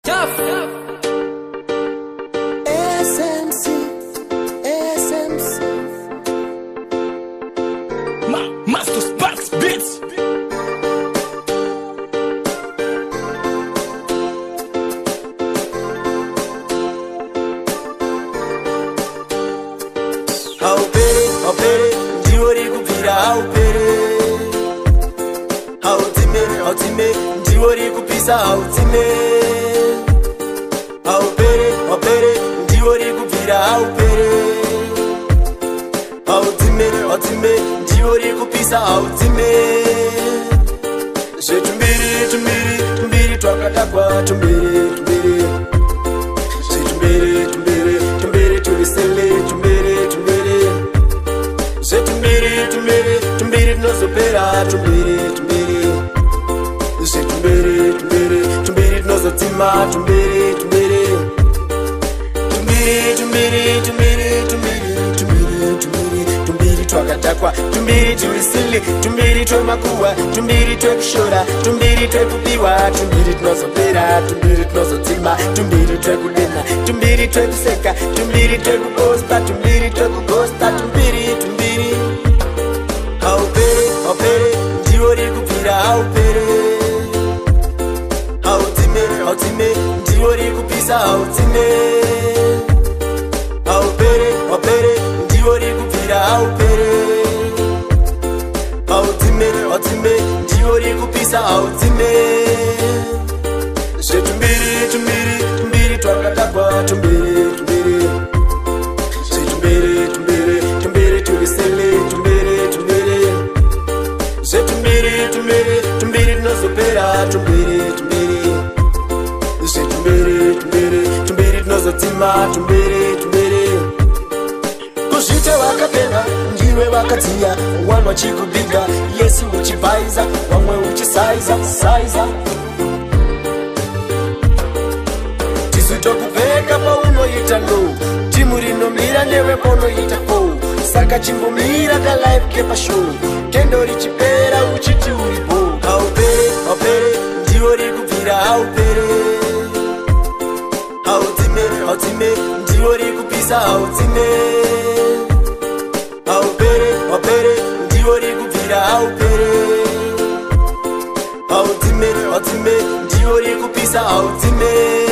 Tough. SMC, SMC. Master Sparks Beats. Haupere, ndiwori kupira haupere. Hautime, ndiwori kupisa hautime. Haupere, ndiwori kupira haupere. Hautime, ndiwori kupisa hautime. Tumbiri, twakadakwa tumbiri. Tumbiri, tulisele tumbiri. Tumbiri, tinozopera tumbiri. Tumbiri, tinozotima tumbiri. Tumbiri, twakadakwa tumbiri, tulisili tumbiri, twemakuwa tumbiri, twekushora tumbiri, twekubiwa tumbiri, tinozopera tumbiri, tinozotima tumbiri, twekudena tumbiri, twekuseka tumbiri, twekugosta tumbiri, twekugosta tumbiri. Haupere, ndiwori kupira haupere. Hautime, ndiwori kupisa hautime. Haupere, ndiwori kupira haupere. Hautime, ndiwori kupisa hautime. Tumbiri, twakadakwa tumbiri. Tumbiri, tulisele tumbiri. Tumbiri, tinozopera tumbiri. Tumbiri, tinozotima tumbiri. Kuzvite wakapenda ndiwe wakadziya, wanwa chikubiga Yesu uchibvaiza, wamwe uchisaiza. Tisu tokupfeka paunoita no, timu rinomira ndewe paunoita fo. Saka chimbomira ka live kepa show, kendo richipera uchiti uripo. Haupere, ndiwori kupira haupere. Hautime, ndiwori kupisa hautime. Haupere, ndiwori kupira haupere. Hautime, ndiwori kupisa hautime.